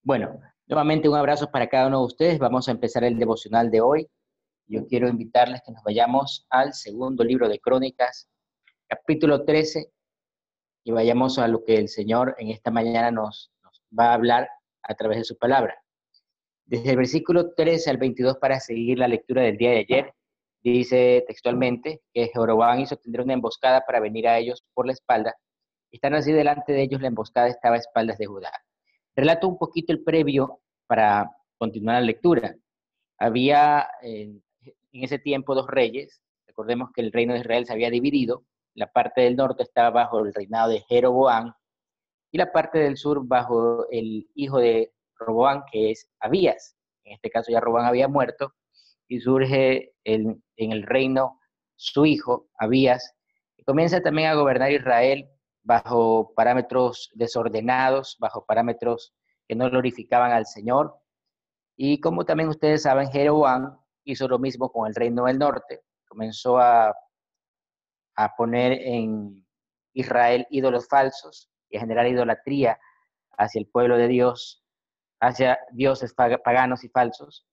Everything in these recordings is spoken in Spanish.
Bueno, nuevamente un abrazo para cada uno de ustedes. Vamos a empezar el devocional de hoy. Yo quiero invitarles que nos vayamos al segundo libro de Crónicas, capítulo 13, y vayamos a lo que el Señor en esta mañana nos va a hablar a través de su palabra. Desde el versículo 13 al 22, para seguir la lectura del día de ayer, dice textualmente que Jeroboam hizo tender una emboscada para venir a ellos por la espalda. Estando así delante de ellos, la emboscada estaba a espaldas de Judá. Relato un poquito el previo para continuar la lectura. Había en ese tiempo dos reyes. Recordemos que el reino de Israel se había dividido. La parte del norte estaba bajo el reinado de Jeroboam y la parte del sur bajo el hijo de Roboam, que es Abías. En este caso ya Roboam había muerto y surge en el reino su hijo, Abías, y comienza también a gobernar Israel bajo parámetros desordenados, bajo parámetros que no glorificaban al Señor. Y como también ustedes saben, Jeroboam hizo lo mismo con el reino del norte, comenzó a poner en Israel ídolos falsos y a generar idolatría hacia el pueblo de Dios, hacia dioses paganos y falsos.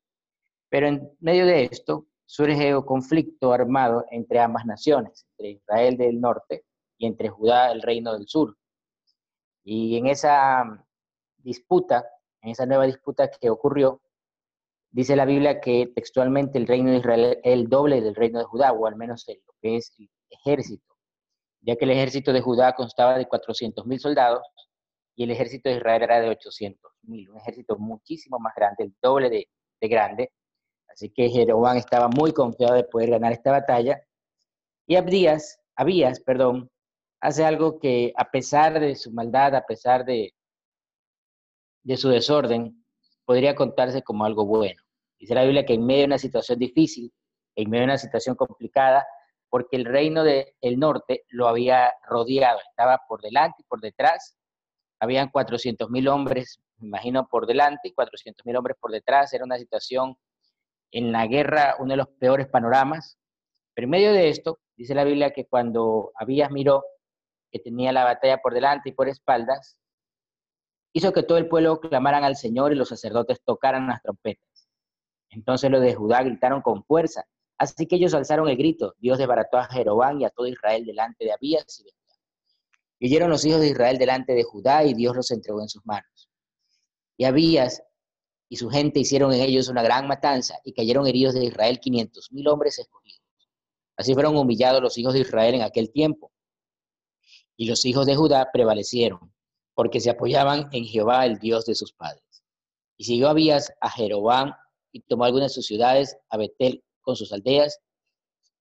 Pero en medio de esto surge un conflicto armado entre ambas naciones, entre Israel del norte y entre Judá, el reino del sur. Y en esa disputa, en esa nueva disputa que ocurrió, dice la Biblia que textualmente el reino de Israel es el doble del reino de Judá, o al menos lo que es el ejército, ya que el ejército de Judá constaba de 400,000 soldados y el ejército de Israel era de 800,000, un ejército muchísimo más grande, el doble de grande. Así que Jeroboam estaba muy confiado de poder ganar esta batalla. Y Abías, hace algo que a pesar de su maldad, a pesar de su desorden, podría contarse como algo bueno. Dice la Biblia que en medio de una situación difícil, en medio de una situación complicada, porque el reino del norte lo había rodeado, estaba por delante y por detrás, habían 400,000 hombres, me imagino, por delante y 400,000 hombres por detrás. Era una situación en la guerra, uno de los peores panoramas. Pero en medio de esto, dice la Biblia que cuando Abías miró que tenía la batalla por delante y por espaldas, hizo que todo el pueblo clamaran al Señor y los sacerdotes tocaran las trompetas. Entonces los de Judá gritaron con fuerza. Así que ellos alzaron el grito. Dios desbarató a Jeroboam y a todo Israel delante de Abías y de Judá. Y huyeron los hijos de Israel delante de Judá y Dios los entregó en sus manos. Y Abías y su gente hicieron en ellos una gran matanza y cayeron heridos de Israel 500,000 hombres escogidos. Así fueron humillados los hijos de Israel en aquel tiempo. Y los hijos de Judá prevalecieron, porque se apoyaban en Jehová, el Dios de sus padres. Y siguió Abías a Jeroboam y tomó algunas de sus ciudades, a Betel con sus aldeas,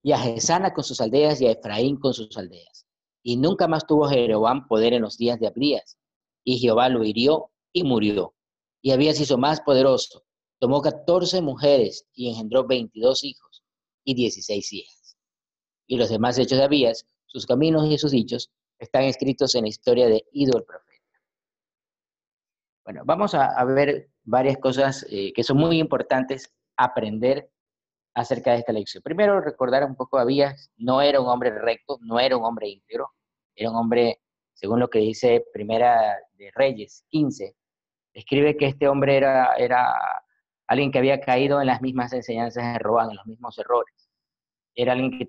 y a Gesana con sus aldeas, y a Efraín con sus aldeas. Y nunca más tuvo Jeroboam poder en los días de Abías, y Jehová lo hirió y murió. Y Abías hizo más poderoso, tomó 14 mujeres y engendró 22 hijos y 16 hijas. Y los demás hechos de Abías, sus caminos y sus dichos, están escritos en la historia de Ido el profeta. Bueno, vamos a ver varias cosas que son muy importantes aprender acerca de esta lección. Primero, recordar un poco a Abías, no era un hombre recto, no era un hombre íntegro, era un hombre, según lo que dice Primera de Reyes 15, escribe que este hombre era alguien que había caído en las mismas enseñanzas de Roboam, en los mismos errores. Era alguien que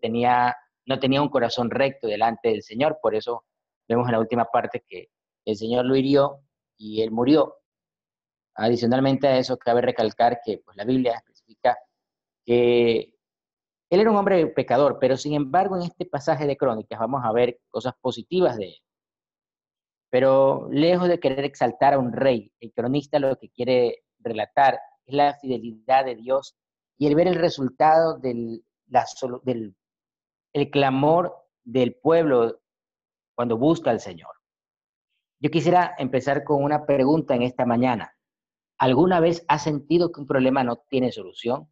no tenía un corazón recto delante del Señor, por eso vemos en la última parte que el Señor lo hirió y él murió. Adicionalmente a eso, cabe recalcar que pues, la Biblia especifica que él era un hombre pecador, pero sin embargo en este pasaje de Crónicas vamos a ver cosas positivas de él. Pero lejos de querer exaltar a un rey, el cronista lo que quiere relatar es la fidelidad de Dios y el ver el resultado del el clamor del pueblo cuando busca al Señor. Yo quisiera empezar con una pregunta en esta mañana. ¿Alguna vez has sentido que un problema no tiene solución?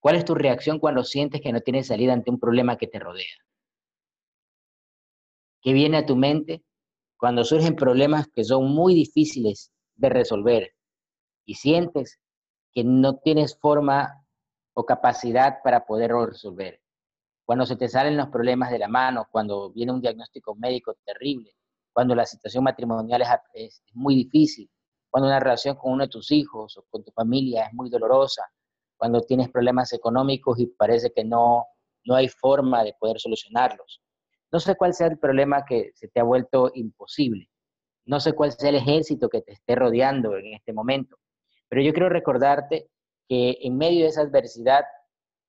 ¿Cuál es tu reacción cuando sientes que no tienes salida ante un problema que te rodea? ¿Qué viene a tu mente cuando surgen problemas que son muy difíciles de resolver y sientes que no tienes forma o capacidad para poderlo resolver? Cuando se te salen los problemas de la mano, cuando viene un diagnóstico médico terrible, cuando la situación matrimonial es muy difícil, cuando una relación con uno de tus hijos o con tu familia es muy dolorosa, cuando tienes problemas económicos y parece que no hay forma de poder solucionarlos. No sé cuál sea el problema que se te ha vuelto imposible. No sé cuál sea el ejército que te esté rodeando en este momento. Pero yo quiero recordarte que en medio de esa adversidad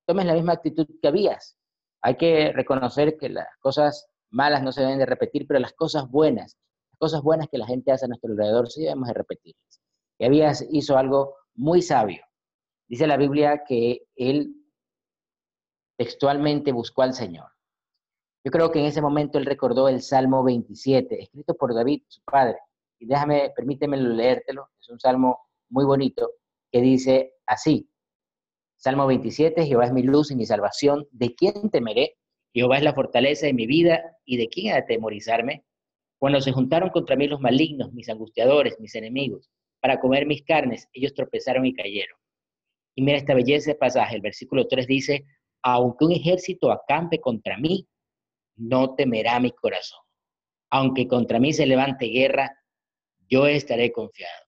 tomes la misma actitud que habías. Hay que reconocer que las cosas malas no se deben de repetir, pero las cosas buenas que la gente hace a nuestro alrededor, sí debemos de repetirlas. Y habías hizo algo muy sabio. Dice la Biblia que él textualmente buscó al Señor. Yo creo que en ese momento él recordó el Salmo 27, escrito por David, su padre. Y permíteme leértelo, es un salmo muy bonito, que dice así: Salmo 27, Jehová es mi luz y mi salvación, ¿de quién temeré? Jehová es la fortaleza de mi vida, ¿y de quién ha de atemorizarme? Cuando se juntaron contra mí los malignos, mis angustiadores, mis enemigos, para comer mis carnes, ellos tropezaron y cayeron. Y mira esta belleza de pasaje, el versículo 3 dice: aunque un ejército acampe contra mí, no temerá mi corazón. Aunque contra mí se levante guerra, yo estaré confiado.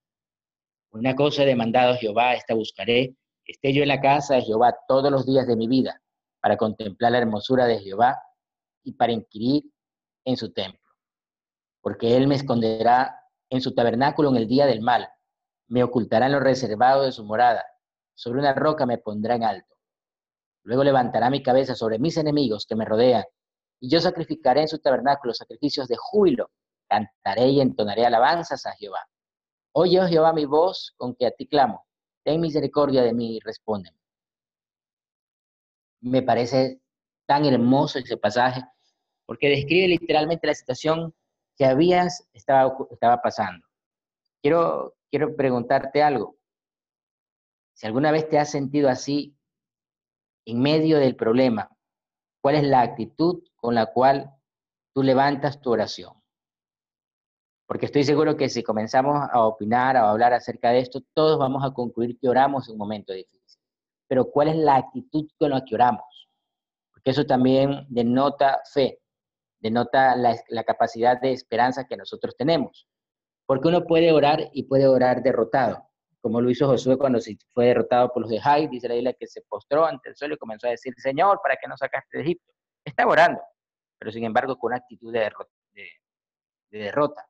Una cosa he demandado a Jehová, esta buscaré, que esté yo en la casa de Jehová todos los días de mi vida, para contemplar la hermosura de Jehová y para inquirir en su templo. Porque él me esconderá en su tabernáculo en el día del mal, me ocultará en lo reservado de su morada, sobre una roca me pondrá en alto. Luego levantará mi cabeza sobre mis enemigos que me rodean, y yo sacrificaré en su tabernáculo sacrificios de júbilo, cantaré y entonaré alabanzas a Jehová. Oye, oh Jehová, mi voz con que a ti clamo, ten misericordia de mí y respóndeme. Me parece tan hermoso ese pasaje, porque describe literalmente la situación que estaba pasando. Quiero preguntarte algo. Si alguna vez te has sentido así en medio del problema, ¿cuál es la actitud con la cual tú levantas tu oración? Porque estoy seguro que si comenzamos a opinar o a hablar acerca de esto, todos vamos a concluir que oramos en un momento difícil. Pero ¿cuál es la actitud con la que oramos? Porque eso también denota fe, denota la capacidad de esperanza que nosotros tenemos. Porque uno puede orar y puede orar derrotado, como lo hizo Josué cuando fue derrotado por los de Jai. Dice la Biblia que se postró ante el suelo y comenzó a decir: Señor, ¿para qué nos sacaste de Egipto? Estaba orando, pero sin embargo con una actitud de derrota.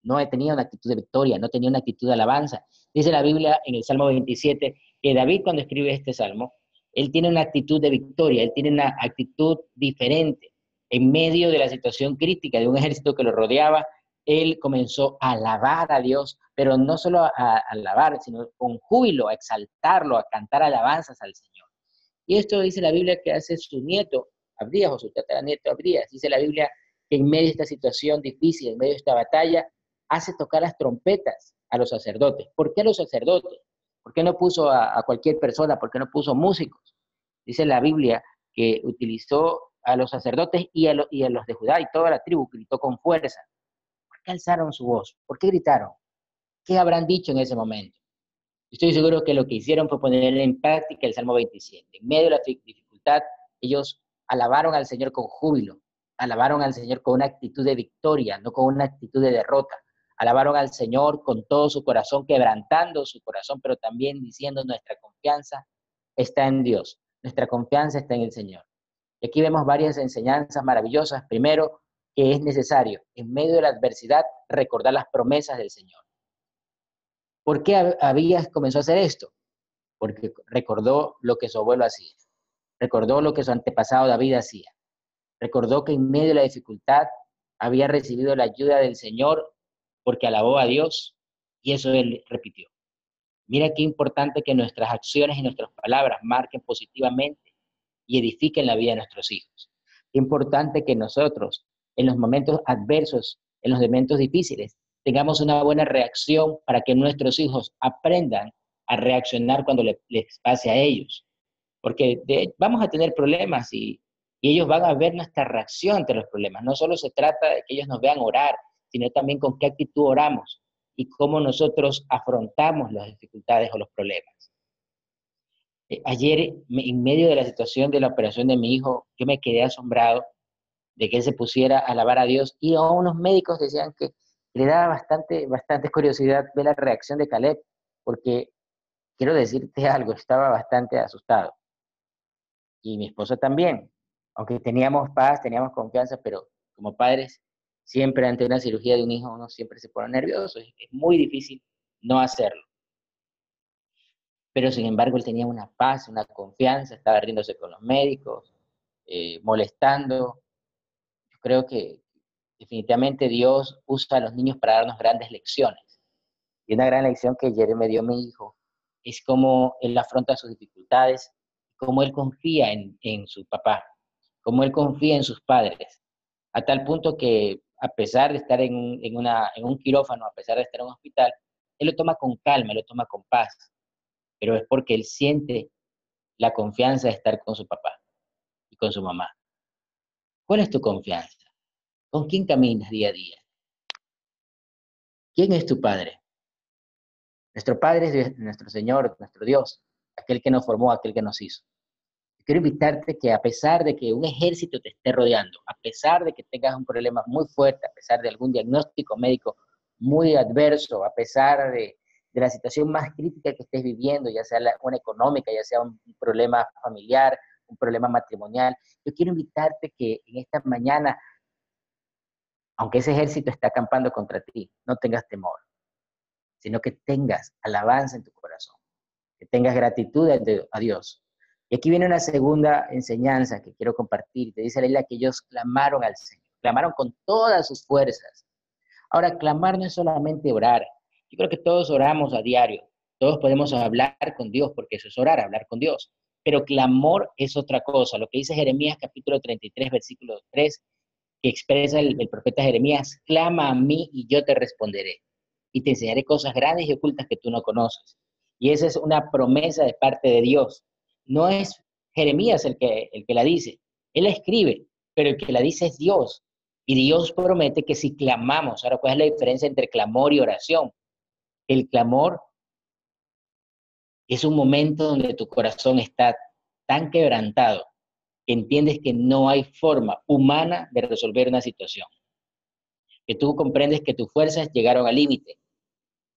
No tenía una actitud de victoria, no tenía una actitud de alabanza. Dice la Biblia en el Salmo 27 que David, cuando escribe este salmo, él tiene una actitud de victoria, él tiene una actitud diferente. En medio de la situación crítica de un ejército que lo rodeaba, él comenzó a alabar a Dios, pero no solo a alabar, sino con júbilo, a exaltarlo, a cantar alabanzas al Señor. Y esto dice la Biblia que hace su nieto, Abdías, o su tataranieto Abdías. Dice la Biblia que en medio de esta situación difícil, en medio de esta batalla, hace tocar las trompetas a los sacerdotes. ¿Por qué a los sacerdotes? ¿Por qué no puso a cualquier persona? ¿Por qué no puso músicos? Dice la Biblia que utilizó a los sacerdotes y a los de Judá y toda la tribu, gritó con fuerza. ¿Por qué alzaron su voz? ¿Por qué gritaron? ¿Qué habrán dicho en ese momento? Estoy seguro que lo que hicieron fue poner en práctica el Salmo 27. En medio de la dificultad, ellos alabaron al Señor con júbilo, alabaron al Señor con una actitud de victoria, no con una actitud de derrota. Alabaron al Señor con todo su corazón, quebrantando su corazón, pero también diciendo: nuestra confianza está en Dios, nuestra confianza está en el Señor. Y aquí vemos varias enseñanzas maravillosas. Primero, que es necesario, en medio de la adversidad, recordar las promesas del Señor. ¿Por qué Abías comenzó a hacer esto? Porque recordó lo que su abuelo hacía, recordó lo que su antepasado David hacía, recordó que en medio de la dificultad había recibido la ayuda del Señor porque alabó a Dios, y eso él repitió. Mira qué importante que nuestras acciones y nuestras palabras marquen positivamente y edifiquen la vida de nuestros hijos. Qué importante que nosotros, en los momentos adversos, en los momentos difíciles, tengamos una buena reacción para que nuestros hijos aprendan a reaccionar cuando les pase a ellos. Porque vamos a tener problemas y ellos van a ver nuestra reacción ante los problemas. No solo se trata de que ellos nos vean orar, sino también con qué actitud oramos y cómo nosotros afrontamos las dificultades o los problemas. Ayer, en medio de la situación de la operación de mi hijo, yo me quedé asombrado de que él se pusiera a alabar a Dios, y a unos médicos decían que le daba bastante curiosidad ver la reacción de Caleb, porque quiero decirte algo, estaba bastante asustado. Y mi esposa también, aunque teníamos paz, teníamos confianza, pero como padres, siempre ante una cirugía de un hijo, uno siempre se pone nervioso, es muy difícil no hacerlo. Pero sin embargo, él tenía una paz, una confianza, estaba riéndose con los médicos, molestando. Yo creo que definitivamente Dios usa a los niños para darnos grandes lecciones. Y una gran lección que ayer me dio mi hijo es cómo él afronta sus dificultades, cómo él confía en su papá, cómo él confía en sus padres, a tal punto que a pesar de estar en un quirófano, a pesar de estar en un hospital, él lo toma con calma, lo toma con paz, pero es porque él siente la confianza de estar con su papá y con su mamá. ¿Cuál es tu confianza? ¿Con quién caminas día a día? ¿Quién es tu padre? Nuestro Padre es nuestro Señor, nuestro Dios, aquel que nos formó, aquel que nos hizo. Quiero invitarte que a pesar de que un ejército te esté rodeando, a pesar de que tengas un problema muy fuerte, a pesar de algún diagnóstico médico muy adverso, a pesar de la situación más crítica que estés viviendo, ya sea una económica, ya sea un problema familiar, un problema matrimonial, yo quiero invitarte que en esta mañana, aunque ese ejército está acampando contra ti, no tengas temor, sino que tengas alabanza en tu corazón, que tengas gratitud a Dios. Y aquí viene una segunda enseñanza que quiero compartir. Te dice la Biblia que ellos clamaron al Señor, clamaron con todas sus fuerzas. Ahora, clamar no es solamente orar. Yo creo que todos oramos a diario, todos podemos hablar con Dios, porque eso es orar, hablar con Dios. Pero clamor es otra cosa. Lo que dice Jeremías capítulo 33, versículo 3, que expresa el profeta Jeremías: clama a mí y yo te responderé, y te enseñaré cosas grandes y ocultas que tú no conoces. Y esa es una promesa de parte de Dios. No es Jeremías el que la dice, él la escribe, pero el que la dice es Dios. Y Dios promete que si clamamos, ahora, ¿cuál es la diferencia entre clamor y oración? El clamor es un momento donde tu corazón está tan quebrantado que entiendes que no hay forma humana de resolver una situación, que tú comprendes que tus fuerzas llegaron al límite.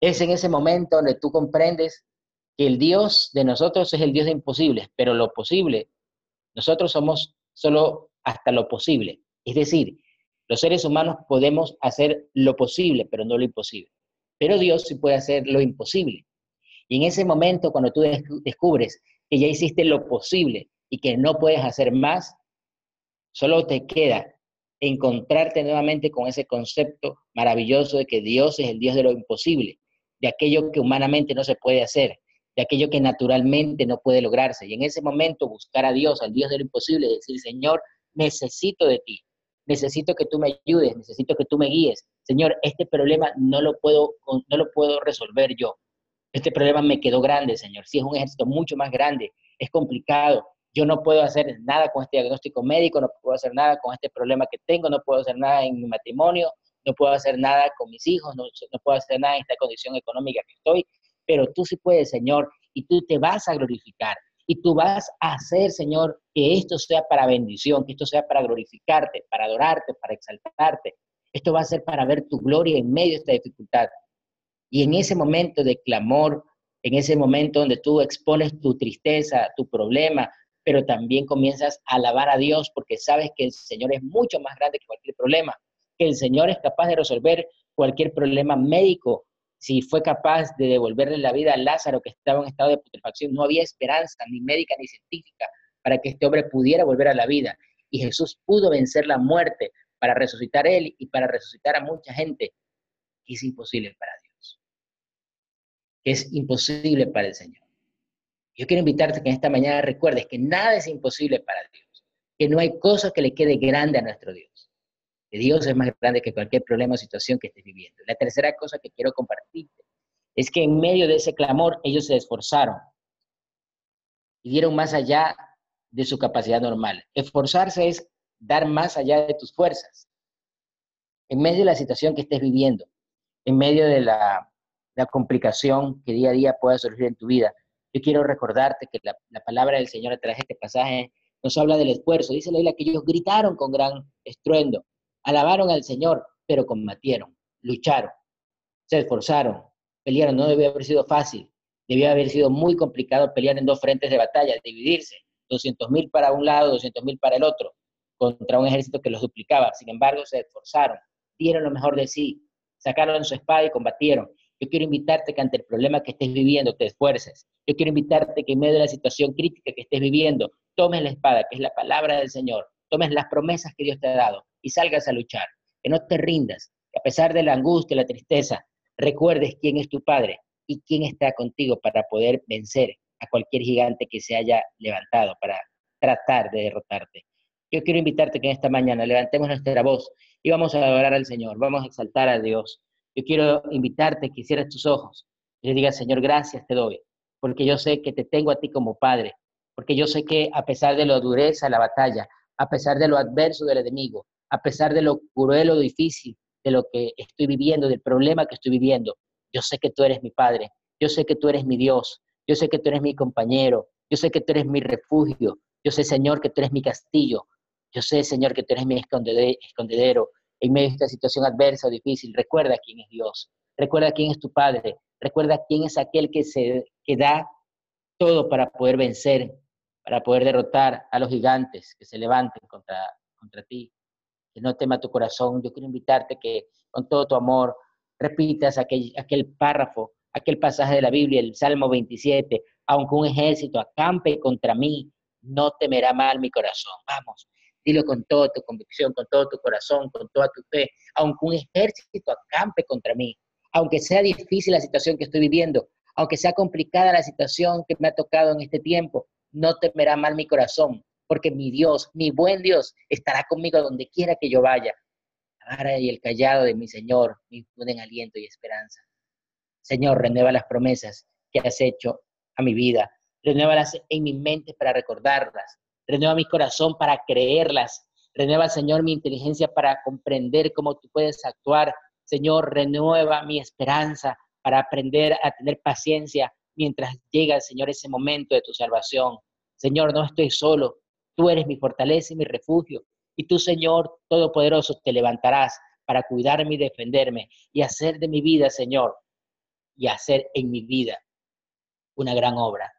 Es en ese momento donde tú comprendes que el Dios de nosotros es el Dios de imposibles, pero lo posible, nosotros somos solo hasta lo posible. Es decir, los seres humanos podemos hacer lo posible, pero no lo imposible. Pero Dios sí puede hacer lo imposible. Y en ese momento, cuando tú descubres que ya hiciste lo posible y que no puedes hacer más, solo te queda encontrarte nuevamente con ese concepto maravilloso de que Dios es el Dios de lo imposible, de aquello que humanamente no se puede hacer, de aquello que naturalmente no puede lograrse. Y en ese momento buscar a Dios, al Dios de lo imposible, y decir: Señor, necesito de ti, necesito que tú me ayudes, necesito que tú me guíes. Señor, este problema no lo puedo resolver yo. Este problema me quedó grande, Señor. Sí, es un ejército mucho más grande, es complicado. Yo no puedo hacer nada con este diagnóstico médico, no puedo hacer nada con este problema que tengo, no puedo hacer nada en mi matrimonio, no puedo hacer nada con mis hijos, no puedo hacer nada en esta condición económica que estoy, pero tú sí puedes, Señor, y tú te vas a glorificar. Y tú vas a hacer, Señor, que esto sea para bendición, que esto sea para glorificarte, para adorarte, para exaltarte. Esto va a ser para ver tu gloria en medio de esta dificultad. Y en ese momento de clamor, en ese momento donde tú expones tu tristeza, tu problema, pero también comienzas a alabar a Dios porque sabes que el Señor es mucho más grande que cualquier problema, que el Señor es capaz de resolver cualquier problema médico. Si fue capaz de devolverle la vida a Lázaro, que estaba en estado de putrefacción, no había esperanza ni médica ni científica para que este hombre pudiera volver a la vida. Y Jesús pudo vencer la muerte para resucitar a él y para resucitar a mucha gente. Es imposible para Dios, que es imposible para el Señor. Yo quiero invitarte que en esta mañana recuerdes que nada es imposible para Dios, que no hay cosa que le quede grande a nuestro Dios, que Dios es más grande que cualquier problema o situación que estés viviendo. La tercera cosa que quiero compartirte es que en medio de ese clamor ellos se esforzaron y dieron más allá de su capacidad normal. Esforzarse es dar más allá de tus fuerzas. En medio de la situación que estés viviendo, en medio de la complicación que día a día pueda surgir en tu vida, yo quiero recordarte que la palabra del Señor a través de este pasaje nos habla del esfuerzo. Dice la Biblia que ellos gritaron con gran estruendo, alabaron al Señor, pero combatieron, lucharon, se esforzaron, pelearon. No debió haber sido fácil, debió haber sido muy complicado pelear en dos frentes de batalla, dividirse, 200,000 para un lado, 200,000 para el otro, contra un ejército que los duplicaba. Sin embargo, se esforzaron, dieron lo mejor de sí, sacaron su espada y combatieron. Yo quiero invitarte que ante el problema que estés viviendo te esfuerces. Yo quiero invitarte que en medio de la situación crítica que estés viviendo, tomes la espada, que es la palabra del Señor, tomes las promesas que Dios te ha dado y salgas a luchar. Que no te rindas, que a pesar de la angustia y la tristeza, recuerdes quién es tu Padre y quién está contigo para poder vencer a cualquier gigante que se haya levantado para tratar de derrotarte. Yo quiero invitarte que en esta mañana levantemos nuestra voz y vamos a adorar al Señor, vamos a exaltar a Dios. Yo quiero invitarte que cierres tus ojos y le digas, Señor, gracias te doy, porque yo sé que te tengo a ti como Padre, porque yo sé que a pesar de la dureza de la batalla, a pesar de lo adverso del enemigo, a pesar de lo cruel o difícil de lo que estoy viviendo, del problema que estoy viviendo, yo sé que tú eres mi Padre, yo sé que tú eres mi Dios, yo sé que tú eres mi compañero, yo sé que tú eres mi refugio, yo sé, Señor, que tú eres mi castillo, yo sé, Señor, que tú eres mi escondedero en medio de esta situación adversa o difícil. Recuerda quién es Dios, recuerda quién es tu Padre, recuerda quién es aquel que da todo para poder vencer, para poder derrotar a los gigantes que se levanten contra ti. Que no tema tu corazón. Yo quiero invitarte que con todo tu amor repitas aquel párrafo, aquel pasaje de la Biblia, el Salmo 27, aunque un ejército acampe contra mí, no temerá mal mi corazón. Vamos, dilo con toda tu convicción, con todo tu corazón, con toda tu fe, aunque un ejército acampe contra mí, aunque sea difícil la situación que estoy viviendo, aunque sea complicada la situación que me ha tocado en este tiempo, no temerá mal mi corazón, porque mi Dios, mi buen Dios, estará conmigo donde quiera que yo vaya. La vara y el callado de mi Señor me infunden aliento y esperanza. Señor, renueva las promesas que has hecho a mi vida. Renuévalas en mi mente para recordarlas. Renueva mi corazón para creerlas. Renueva, Señor, mi inteligencia para comprender cómo tú puedes actuar. Señor, renueva mi esperanza para aprender a tener paciencia mientras llega, Señor, ese momento de tu salvación. Señor, no estoy solo. Tú eres mi fortaleza y mi refugio. Y tú, Señor Todopoderoso, te levantarás para cuidarme y defenderme y hacer de mi vida, Señor, y hacer en mi vida una gran obra.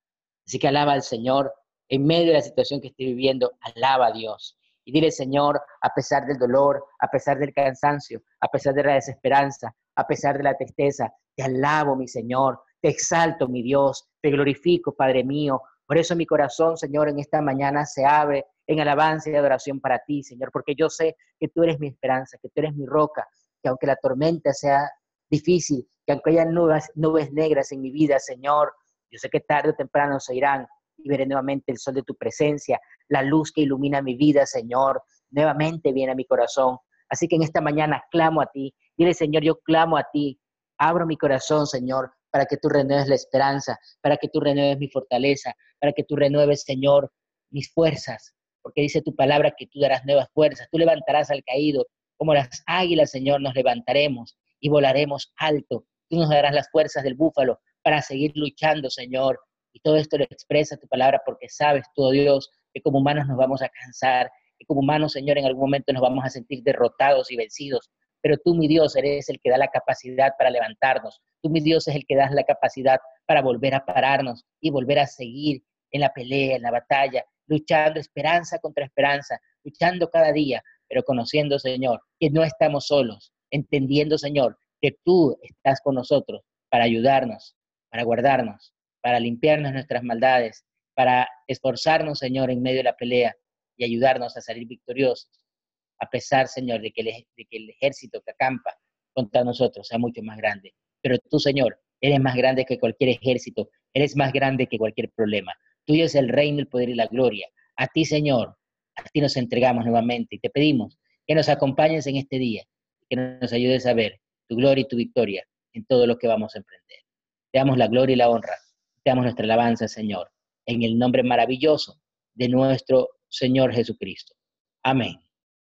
Así que alaba al Señor en medio de la situación que estoy viviendo, alaba a Dios. Y dile, Señor, a pesar del dolor, a pesar del cansancio, a pesar de la desesperanza, a pesar de la tristeza, te alabo, mi Señor, te exalto, mi Dios, te glorifico, Padre mío. Por eso mi corazón, Señor, en esta mañana se abre en alabanza y adoración para ti, Señor, porque yo sé que tú eres mi esperanza, que tú eres mi roca, que aunque la tormenta sea difícil, que aunque haya nubes negras en mi vida, Señor, yo sé que tarde o temprano se irán y veré nuevamente el sol de tu presencia, la luz que ilumina mi vida, Señor, nuevamente viene a mi corazón. Así que en esta mañana clamo a ti, dile, Señor, yo clamo a ti, abro mi corazón, Señor, para que tú renueves la esperanza, para que tú renueves mi fortaleza, para que tú renueves, Señor, mis fuerzas, porque dice tu palabra que tú darás nuevas fuerzas, tú levantarás al caído, como las águilas, Señor, nos levantaremos y volaremos alto, tú nos darás las fuerzas del búfalo para seguir luchando, Señor. Y todo esto lo expresa tu palabra porque sabes, todo Dios, que como humanos nos vamos a cansar, que como humanos, Señor, en algún momento nos vamos a sentir derrotados y vencidos. Pero tú, mi Dios, eres el que da la capacidad para levantarnos. Tú, mi Dios, es el que das la capacidad para volver a pararnos y volver a seguir en la pelea, en la batalla, luchando esperanza contra esperanza, luchando cada día, pero conociendo, Señor, que no estamos solos, entendiendo, Señor, que tú estás con nosotros para ayudarnos, para guardarnos, para limpiarnos nuestras maldades, para esforzarnos, Señor, en medio de la pelea y ayudarnos a salir victoriosos, a pesar, Señor, de que el ejército que acampa contra nosotros sea mucho más grande. Pero tú, Señor, eres más grande que cualquier ejército, eres más grande que cualquier problema. Tuyo es el reino, el poder y la gloria. A ti, Señor, a ti nos entregamos nuevamente y te pedimos que nos acompañes en este día, que nos ayudes a ver tu gloria y tu victoria en todo lo que vamos a emprender. Te damos la gloria y la honra. Te damos nuestra alabanza, Señor, en el nombre maravilloso de nuestro Señor Jesucristo. Amén.